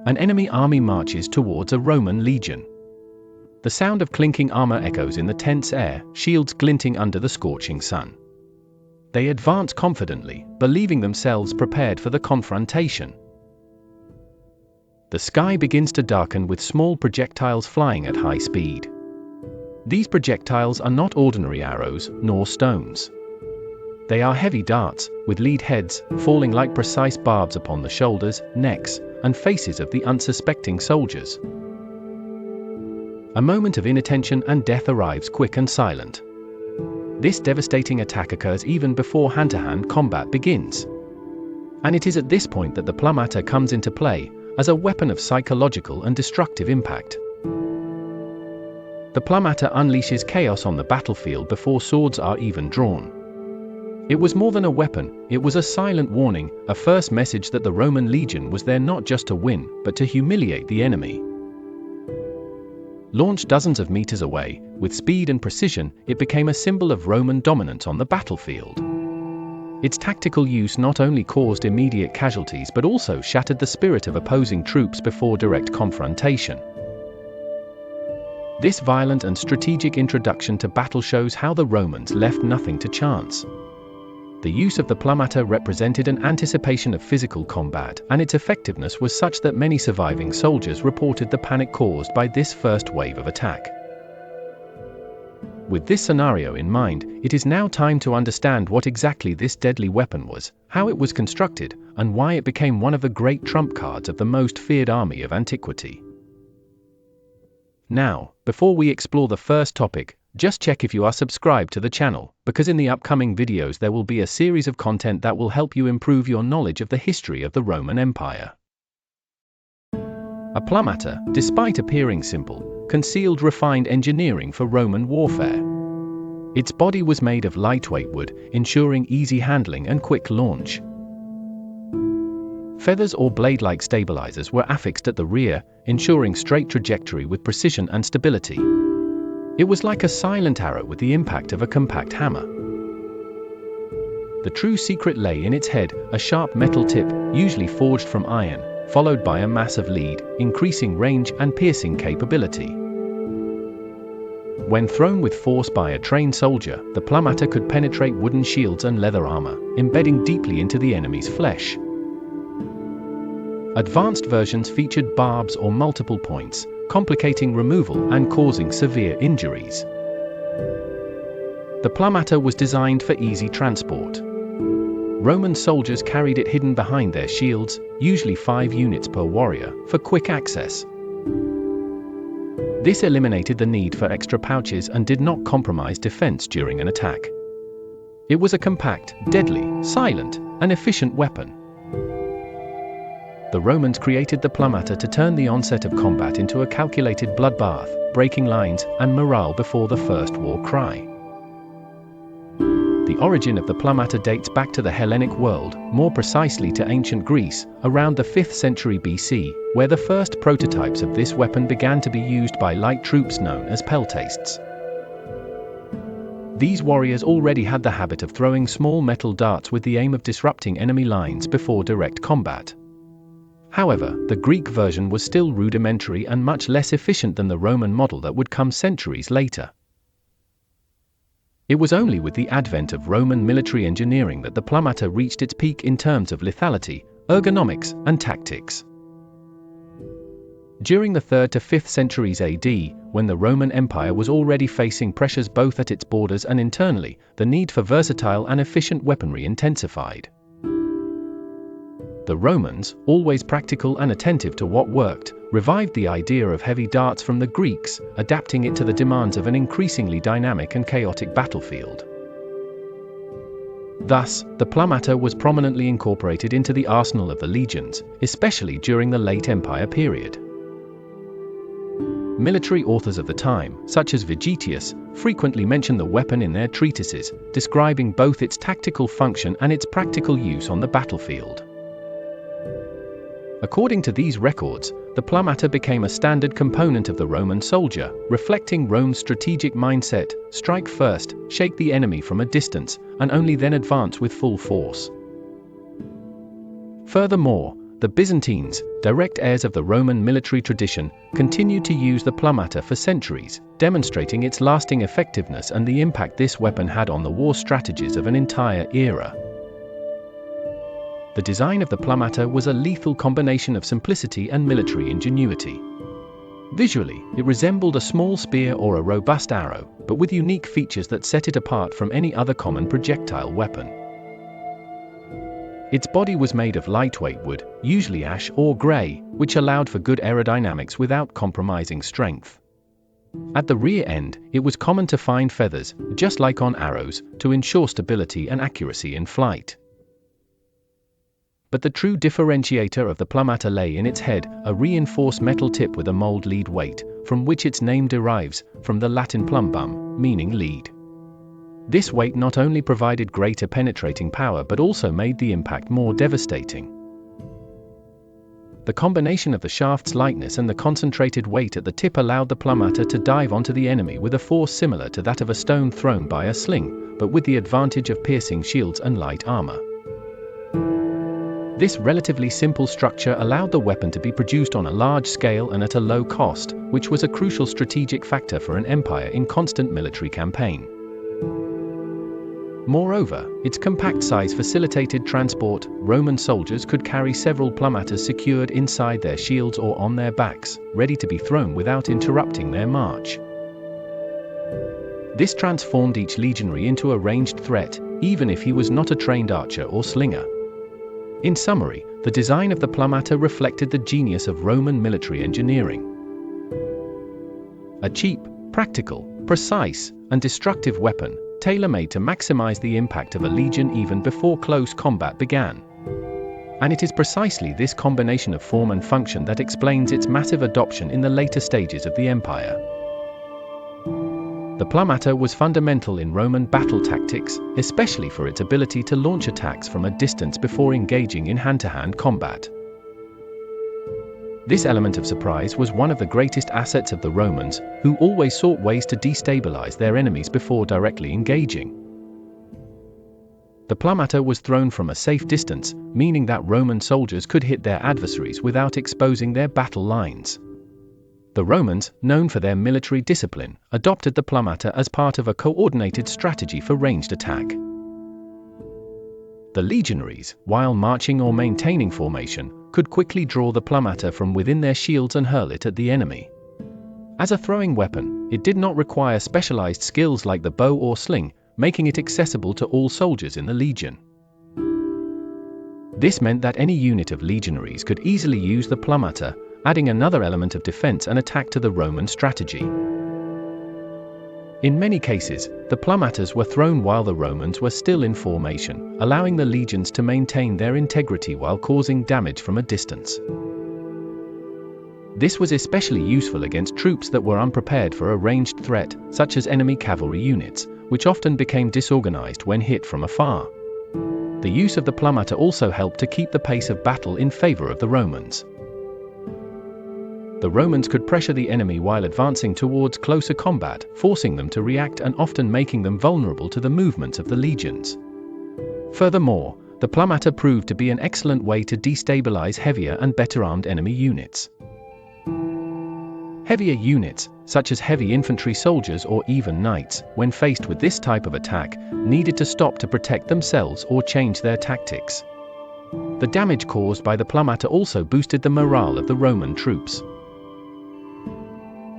An enemy army marches towards a Roman legion. The sound of clinking armor echoes in the tense air, shields glinting under the scorching sun. They advance confidently, believing themselves prepared for the confrontation. The sky begins to darken with small projectiles flying at high speed. These projectiles are not ordinary arrows, nor stones. They are heavy darts, with lead heads, falling like precise barbs upon the shoulders, necks, and faces of the unsuspecting soldiers. A moment of inattention and death arrives quick and silent. This devastating attack occurs even before hand-to-hand combat begins. And it is at this point that the plumata comes into play, as a weapon of psychological and destructive impact. The plumata unleashes chaos on the battlefield before swords are even drawn. It was more than a weapon, it was a silent warning, a first message that the Roman legion was there not just to win, but to humiliate the enemy. Launched dozens of meters away, with speed and precision, it became a symbol of Roman dominance on the battlefield. Its tactical use not only caused immediate casualties but also shattered the spirit of opposing troops before direct confrontation. This violent and strategic introduction to battle shows how the Romans left nothing to chance. The use of the plumata represented an anticipation of physical combat, and its effectiveness was such that many surviving soldiers reported the panic caused by this first wave of attack. With this scenario in mind, it is now time to understand what exactly this deadly weapon was, how it was constructed, and why it became one of the great trump cards of the most feared army of antiquity. Now, before we explore the first topic, just check if you are subscribed to the channel, because in the upcoming videos there will be a series of content that will help you improve your knowledge of the history of the Roman Empire. A plumata, despite appearing simple, concealed refined engineering for Roman warfare. Its body was made of lightweight wood, ensuring easy handling and quick launch. Feathers or blade-like stabilizers were affixed at the rear, ensuring straight trajectory with precision and stability. It was like a silent arrow with the impact of a compact hammer. The true secret lay in its head, a sharp metal tip, usually forged from iron, followed by a massive lead, increasing range and piercing capability. When thrown with force by a trained soldier, the plumata could penetrate wooden shields and leather armor, embedding deeply into the enemy's flesh. Advanced versions featured barbs or multiple points, complicating removal and causing severe injuries. The plumata was designed for easy transport. Roman soldiers carried it hidden behind their shields, usually 5 units per warrior, for quick access. This eliminated the need for extra pouches and did not compromise defense during an attack. It was a compact, deadly, silent, and efficient weapon. The Romans created the plumata to turn the onset of combat into a calculated bloodbath, breaking lines and morale before the first war cry. The origin of the plumata dates back to the Hellenic world, more precisely to ancient Greece, around the 5th century BC, where the first prototypes of this weapon began to be used by light troops known as peltastes. These warriors already had the habit of throwing small metal darts with the aim of disrupting enemy lines before direct combat. However, the Greek version was still rudimentary and much less efficient than the Roman model that would come centuries later. It was only with the advent of Roman military engineering that the plumata reached its peak in terms of lethality, ergonomics, and tactics. During the 3rd to 5th centuries AD, when the Roman Empire was already facing pressures both at its borders and internally, the need for versatile and efficient weaponry intensified. The Romans, always practical and attentive to what worked, revived the idea of heavy darts from the Greeks, adapting it to the demands of an increasingly dynamic and chaotic battlefield. Thus, the plumata was prominently incorporated into the arsenal of the legions, especially during the late Empire period. Military authors of the time, such as Vegetius, frequently mention the weapon in their treatises, describing both its tactical function and its practical use on the battlefield. According to these records, the plumata became a standard component of the Roman soldier, reflecting Rome's strategic mindset: strike first, shake the enemy from a distance, and only then advance with full force. Furthermore, The Byzantines, direct heirs of the Roman military tradition, continued to use the plumata for centuries, demonstrating its lasting effectiveness and the impact this weapon had on the war strategies of an entire era. The design of the plumata was a lethal combination of simplicity and military ingenuity. Visually, it resembled a small spear or a robust arrow, but with unique features that set it apart from any other common projectile weapon. Its body was made of lightweight wood, usually ash or gray, which allowed for good aerodynamics without compromising strength. At the rear end, it was common to find feathers, just like on arrows, to ensure stability and accuracy in flight. But the true differentiator of the plumata lay in its head, a reinforced metal tip with a mold lead weight, from which its name derives, from the Latin plumbum, meaning lead. This weight not only provided greater penetrating power but also made the impact more devastating. The combination of the shaft's lightness and the concentrated weight at the tip allowed the plumata to dive onto the enemy with a force similar to that of a stone thrown by a sling, but with the advantage of piercing shields and light armor. This relatively simple structure allowed the weapon to be produced on a large scale and at a low cost, which was a crucial strategic factor for an empire in constant military campaign. Moreover, its compact size facilitated transport. Roman soldiers could carry several plumatas secured inside their shields or on their backs, ready to be thrown without interrupting their march. This transformed each legionary into a ranged threat, even if he was not a trained archer or slinger. In summary, the design of the plumata reflected the genius of Roman military engineering. A cheap, practical, precise, and destructive weapon, tailor-made to maximize the impact of a legion even before close combat began. And it is precisely this combination of form and function that explains its massive adoption in the later stages of the empire. The plumata was fundamental in Roman battle tactics, especially for its ability to launch attacks from a distance before engaging in hand-to-hand combat. This element of surprise was one of the greatest assets of the Romans, who always sought ways to destabilize their enemies before directly engaging. The plumata was thrown from a safe distance, meaning that Roman soldiers could hit their adversaries without exposing their battle lines. The Romans, known for their military discipline, adopted the plumata as part of a coordinated strategy for ranged attack. The legionaries, while marching or maintaining formation, could quickly draw the plumata from within their shields and hurl it at the enemy. As a throwing weapon, it did not require specialized skills like the bow or sling, making it accessible to all soldiers in the legion. This meant that any unit of legionaries could easily use the plumata, adding another element of defense and attack to the Roman strategy. In many cases, the plumatas were thrown while the Romans were still in formation, allowing the legions to maintain their integrity while causing damage from a distance. This was especially useful against troops that were unprepared for a ranged threat, such as enemy cavalry units, which often became disorganized when hit from afar. The use of the plumata also helped to keep the pace of battle in favor of the Romans. The Romans could pressure the enemy while advancing towards closer combat, forcing them to react and often making them vulnerable to the movements of the legions. Furthermore, the plumata proved to be an excellent way to destabilize heavier and better armed enemy units. Heavier units, such as heavy infantry soldiers or even knights, when faced with this type of attack, needed to stop to protect themselves or change their tactics. The damage caused by the plumata also boosted the morale of the Roman troops.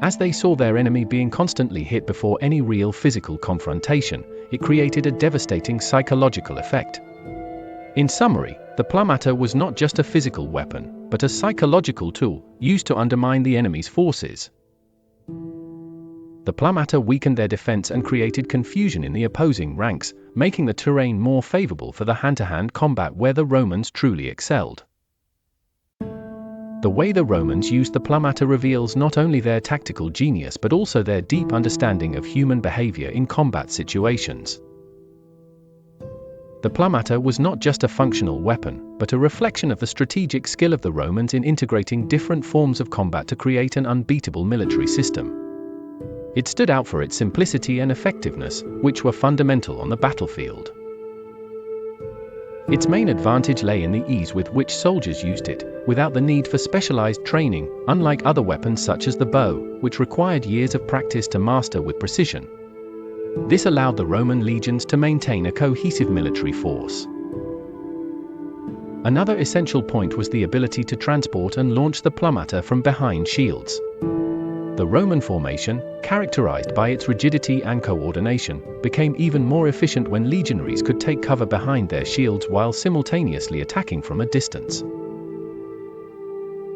As they saw their enemy being constantly hit before any real physical confrontation, it created a devastating psychological effect. In summary, the plumata was not just a physical weapon, but a psychological tool, used to undermine the enemy's forces. The plumata weakened their defense and created confusion in the opposing ranks, making the terrain more favorable for the hand-to-hand combat where the Romans truly excelled. The way the Romans used the plumata reveals not only their tactical genius but also their deep understanding of human behavior in combat situations. The plumata was not just a functional weapon, but a reflection of the strategic skill of the Romans in integrating different forms of combat to create an unbeatable military system. It stood out for its simplicity and effectiveness, which were fundamental on the battlefield. Its main advantage lay in the ease with which soldiers used it, without the need for specialized training, unlike other weapons such as the bow, which required years of practice to master with precision. This allowed the Roman legions to maintain a cohesive military force. Another essential point was the ability to transport and launch the plumata from behind shields. The Roman formation, characterized by its rigidity and coordination, became even more efficient when legionaries could take cover behind their shields while simultaneously attacking from a distance.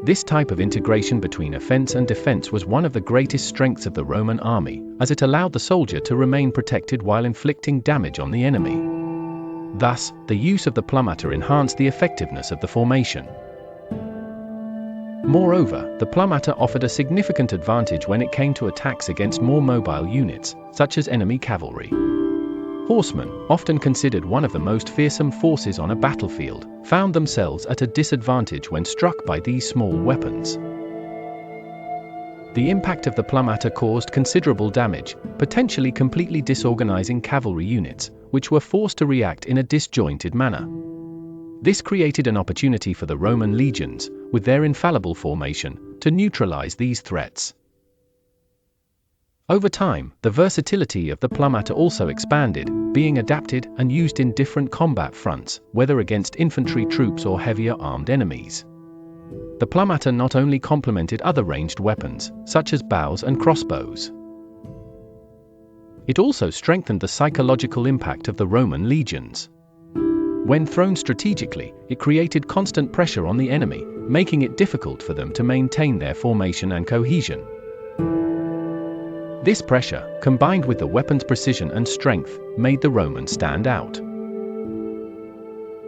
This type of integration between offense and defense was one of the greatest strengths of the Roman army, as it allowed the soldier to remain protected while inflicting damage on the enemy. Thus, the use of the plumata enhanced the effectiveness of the formation. Moreover, the plumata offered a significant advantage when it came to attacks against more mobile units, such as enemy cavalry. Horsemen, often considered one of the most fearsome forces on a battlefield, found themselves at a disadvantage when struck by these small weapons. The impact of the plumata caused considerable damage, potentially completely disorganizing cavalry units, which were forced to react in a disjointed manner. This created an opportunity for the Roman legions, with their infallible formation, to neutralize these threats. Over time, the versatility of the plumata also expanded, being adapted and used in different combat fronts, whether against infantry troops or heavier armed enemies. The plumata not only complemented other ranged weapons, such as bows and crossbows. It also strengthened the psychological impact of the Roman legions. When thrown strategically, it created constant pressure on the enemy, making it difficult for them to maintain their formation and cohesion. This pressure, combined with the weapon's precision and strength, made the Romans stand out.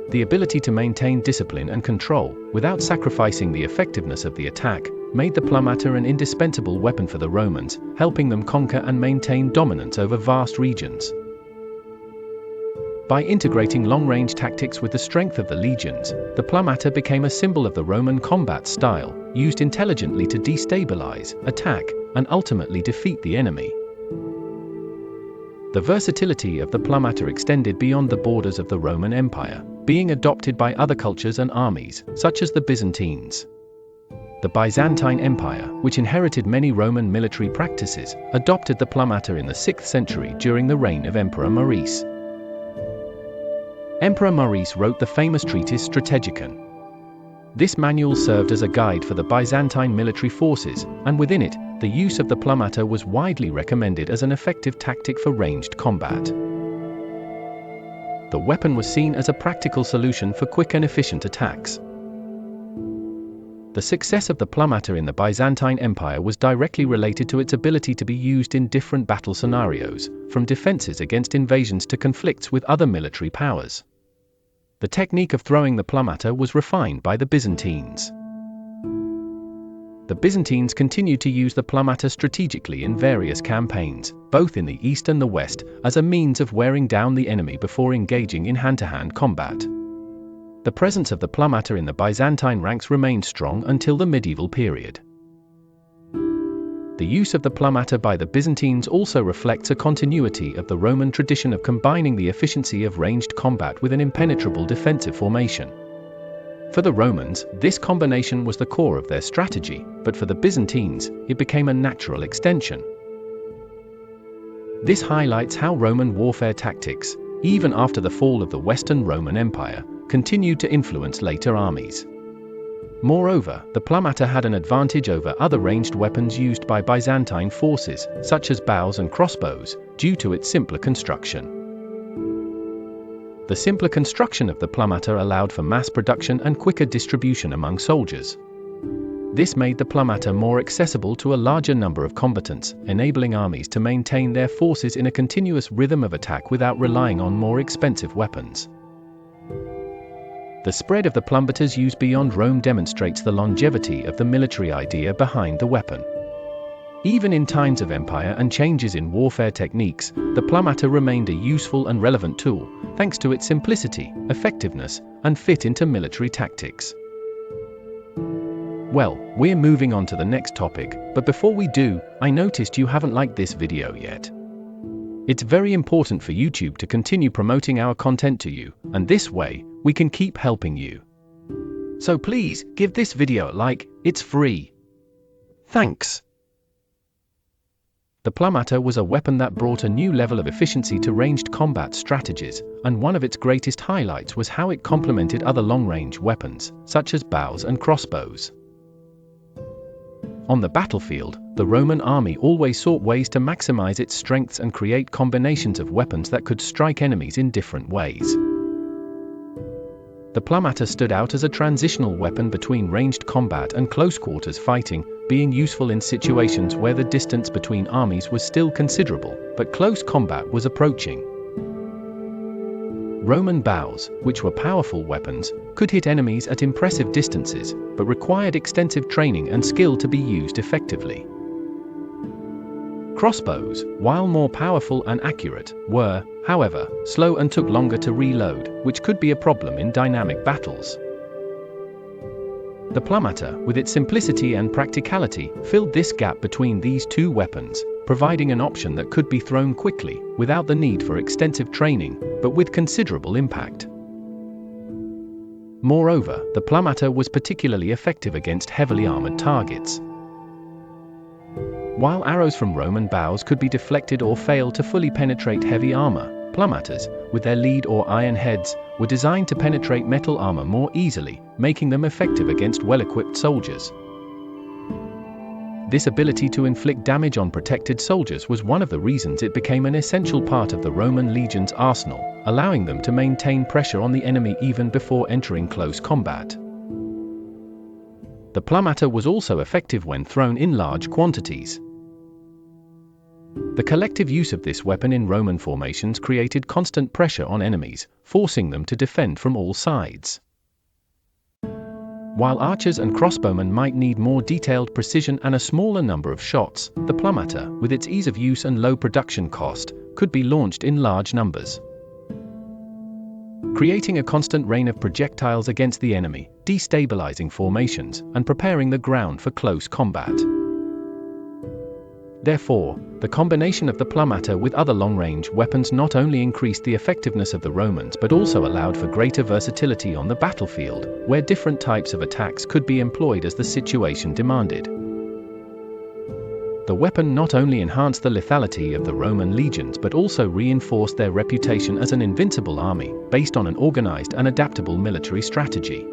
The ability to maintain discipline and control, without sacrificing the effectiveness of the attack, made the plumata an indispensable weapon for the Romans, helping them conquer and maintain dominance over vast regions. By integrating long-range tactics with the strength of the legions, the plumata became a symbol of the Roman combat style, used intelligently to destabilize, attack, and ultimately defeat the enemy. The versatility of the plumata extended beyond the borders of the Roman Empire, being adopted by other cultures and armies, such as the Byzantines. The Byzantine Empire, which inherited many Roman military practices, adopted the plumata in the 6th century during the reign of Emperor Maurice. Emperor Maurice wrote the famous treatise Strategicon. This manual served as a guide for the Byzantine military forces, and within it, the use of the plumata was widely recommended as an effective tactic for ranged combat. The weapon was seen as a practical solution for quick and efficient attacks. The success of the plumata in the Byzantine Empire was directly related to its ability to be used in different battle scenarios, from defenses against invasions to conflicts with other military powers. The technique of throwing the plumata was refined by the Byzantines. The Byzantines continued to use the plumata strategically in various campaigns, both in the east and the west, as a means of wearing down the enemy before engaging in hand-to-hand combat. The presence of the plumata in the Byzantine ranks remained strong until the medieval period. The use of the plumata by the Byzantines also reflects a continuity of the Roman tradition of combining the efficiency of ranged combat with an impenetrable defensive formation. For the Romans, this combination was the core of their strategy, but for the Byzantines, it became a natural extension. This highlights how Roman warfare tactics, even after the fall of the Western Roman Empire, continued to influence later armies. Moreover, the plumata had an advantage over other ranged weapons used by Byzantine forces, such as bows and crossbows, due to its simpler construction. The simpler construction of the plumata allowed for mass production and quicker distribution among soldiers. This made the plumata more accessible to a larger number of combatants, enabling armies to maintain their forces in a continuous rhythm of attack without relying on more expensive weapons. The spread of the plumata's use beyond Rome demonstrates the longevity of the military idea behind the weapon. Even in times of empire and changes in warfare techniques, the plumata remained a useful and relevant tool, thanks to its simplicity, effectiveness, and fit into military tactics. Well, we're moving on to the next topic, but before we do, I noticed you haven't liked this video yet. It's very important for YouTube to continue promoting our content to you, and this way, we can keep helping you. So please, give this video a like, it's free. Thanks. The plumata was a weapon that brought a new level of efficiency to ranged combat strategies, and one of its greatest highlights was how it complemented other long-range weapons, such as bows and crossbows. On the battlefield, the Roman army always sought ways to maximize its strengths and create combinations of weapons that could strike enemies in different ways. The plumata stood out as a transitional weapon between ranged combat and close-quarters fighting, being useful in situations where the distance between armies was still considerable, but close combat was approaching. Roman bows, which were powerful weapons, could hit enemies at impressive distances, but required extensive training and skill to be used effectively. Crossbows, while more powerful and accurate, were, however, slow and took longer to reload, which could be a problem in dynamic battles. The plumata, with its simplicity and practicality, filled this gap between these two weapons, providing an option that could be thrown quickly, without the need for extensive training, but with considerable impact. Moreover, the plumata was particularly effective against heavily armored targets. While arrows from Roman bows could be deflected or fail to fully penetrate heavy armor, plumatas, with their lead or iron heads, were designed to penetrate metal armor more easily, making them effective against well-equipped soldiers. This ability to inflict damage on protected soldiers was one of the reasons it became an essential part of the Roman legion's arsenal, allowing them to maintain pressure on the enemy even before entering close combat. The plumata was also effective when thrown in large quantities. The collective use of this weapon in Roman formations created constant pressure on enemies, forcing them to defend from all sides. While archers and crossbowmen might need more detailed precision and a smaller number of shots, the plumata, with its ease of use and low production cost, could be launched in large numbers, creating a constant rain of projectiles against the enemy, destabilizing formations, and preparing the ground for close combat. Therefore, the combination of the plumata with other long-range weapons not only increased the effectiveness of the Romans but also allowed for greater versatility on the battlefield, where different types of attacks could be employed as the situation demanded. The weapon not only enhanced the lethality of the Roman legions but also reinforced their reputation as an invincible army, based on an organized and adaptable military strategy.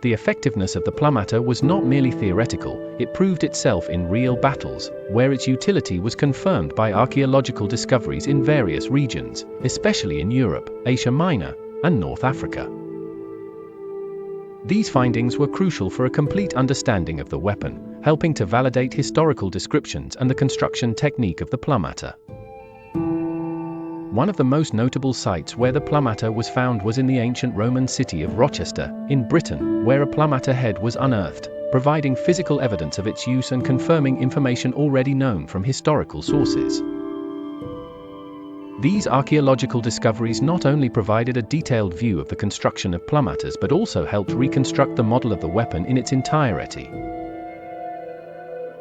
The effectiveness of the plumata was not merely theoretical, it proved itself in real battles, where its utility was confirmed by archaeological discoveries in various regions, especially in Europe, Asia Minor, and North Africa. These findings were crucial for a complete understanding of the weapon, helping to validate historical descriptions and the construction technique of the plumata. One of the most notable sites where the plumata was found was in the ancient Roman city of Rochester, in Britain, where a plumata head was unearthed, providing physical evidence of its use and confirming information already known from historical sources. These archaeological discoveries not only provided a detailed view of the construction of plumatas but also helped reconstruct the model of the weapon in its entirety.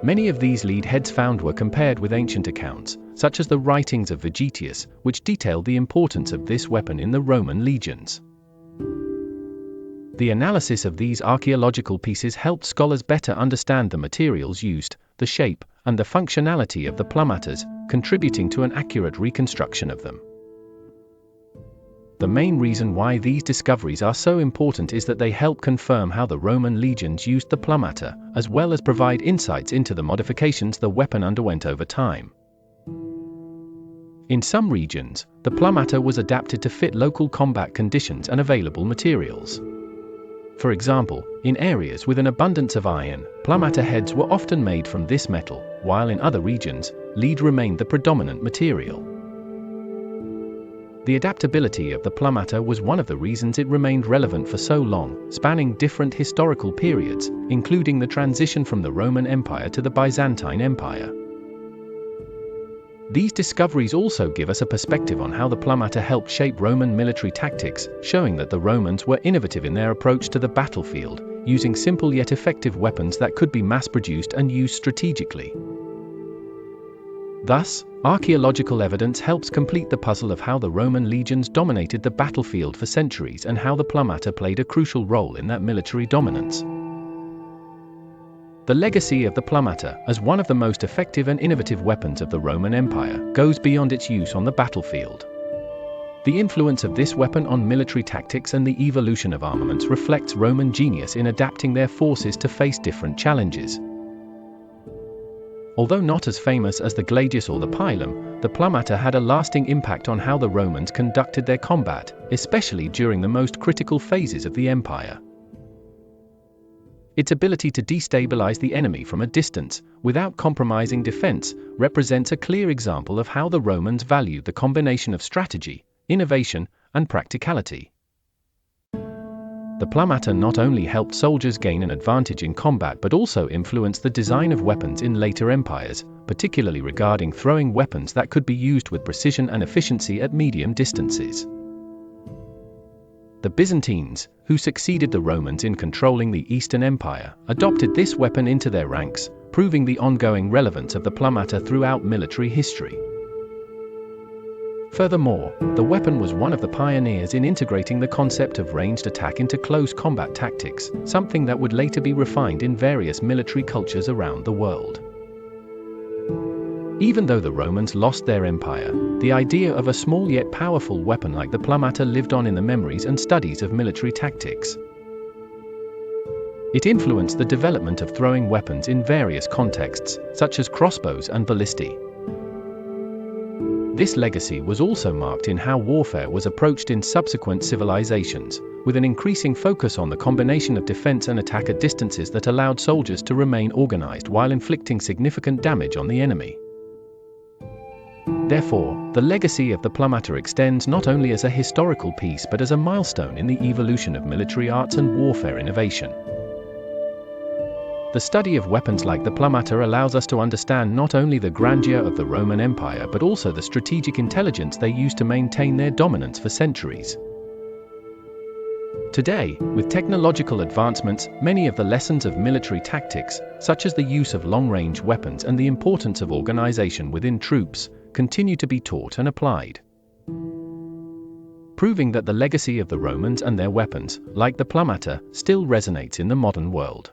Many of these lead heads found were compared with ancient accounts, such as the writings of Vegetius, which detailed the importance of this weapon in the Roman legions. The analysis of these archaeological pieces helped scholars better understand the materials used, the shape, and the functionality of the plumatas, contributing to an accurate reconstruction of them. The main reason why these discoveries are so important is that they help confirm how the Roman legions used the plumata, as well as provide insights into the modifications the weapon underwent over time. In some regions, the plumata was adapted to fit local combat conditions and available materials. For example, in areas with an abundance of iron, plumata heads were often made from this metal, while in other regions, lead remained the predominant material. The adaptability of the plumata was one of the reasons it remained relevant for so long, spanning different historical periods, including the transition from the Roman Empire to the Byzantine Empire. These discoveries also give us a perspective on how the plumata helped shape Roman military tactics, showing that the Romans were innovative in their approach to the battlefield, using simple yet effective weapons that could be mass-produced and used strategically. Thus, archaeological evidence helps complete the puzzle of how the Roman legions dominated the battlefield for centuries and how the plumata played a crucial role in that military dominance. The legacy of the plumata, as one of the most effective and innovative weapons of the Roman Empire, goes beyond its use on the battlefield. The influence of this weapon on military tactics and the evolution of armaments reflects Roman genius in adapting their forces to face different challenges. Although not as famous as the gladius or the pilum, the plumata had a lasting impact on how the Romans conducted their combat, especially during the most critical phases of the empire. Its ability to destabilize the enemy from a distance, without compromising defense, represents a clear example of how the Romans valued the combination of strategy, innovation, and practicality. The plumata not only helped soldiers gain an advantage in combat but also influenced the design of weapons in later empires, particularly regarding throwing weapons that could be used with precision and efficiency at medium distances. The Byzantines, who succeeded the Romans in controlling the Eastern Empire, adopted this weapon into their ranks, proving the ongoing relevance of the plumata throughout military history. Furthermore, the weapon was one of the pioneers in integrating the concept of ranged attack into close combat tactics, something that would later be refined in various military cultures around the world. Even though the Romans lost their empire, the idea of a small yet powerful weapon like the plumata lived on in the memories and studies of military tactics. It influenced the development of throwing weapons in various contexts, such as crossbows and ballistae. This legacy was also marked in how warfare was approached in subsequent civilizations, with an increasing focus on the combination of defense and attack at distances that allowed soldiers to remain organized while inflicting significant damage on the enemy. Therefore, the legacy of the plumata extends not only as a historical piece but as a milestone in the evolution of military arts and warfare innovation. The study of weapons like the plumata allows us to understand not only the grandeur of the Roman Empire but also the strategic intelligence they used to maintain their dominance for centuries. Today, with technological advancements, many of the lessons of military tactics, such as the use of long-range weapons and the importance of organization within troops, continue to be taught and applied, proving that the legacy of the Romans and their weapons, like the plumata, still resonates in the modern world.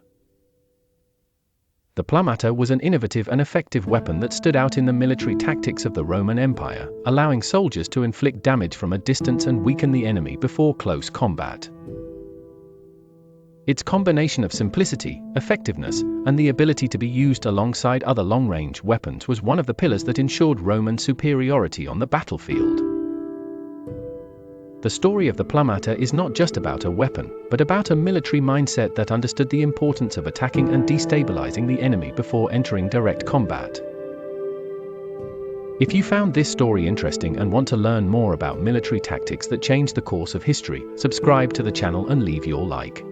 The plumata was an innovative and effective weapon that stood out in the military tactics of the Roman Empire, allowing soldiers to inflict damage from a distance and weaken the enemy before close combat. Its combination of simplicity, effectiveness, and the ability to be used alongside other long-range weapons was one of the pillars that ensured Roman superiority on the battlefield. The story of the plumata is not just about a weapon, but about a military mindset that understood the importance of attacking and destabilizing the enemy before entering direct combat. If you found this story interesting and want to learn more about military tactics that changed the course of history, subscribe to the channel and leave your like.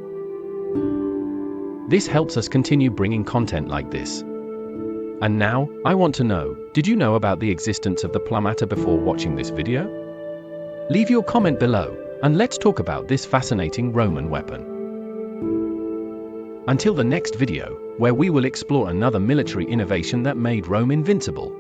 This helps us continue bringing content like this. And now, I want to know, did you know about the existence of the plumata before watching this video? Leave your comment below, and let's talk about this fascinating Roman weapon. Until the next video, where we will explore another military innovation that made Rome invincible.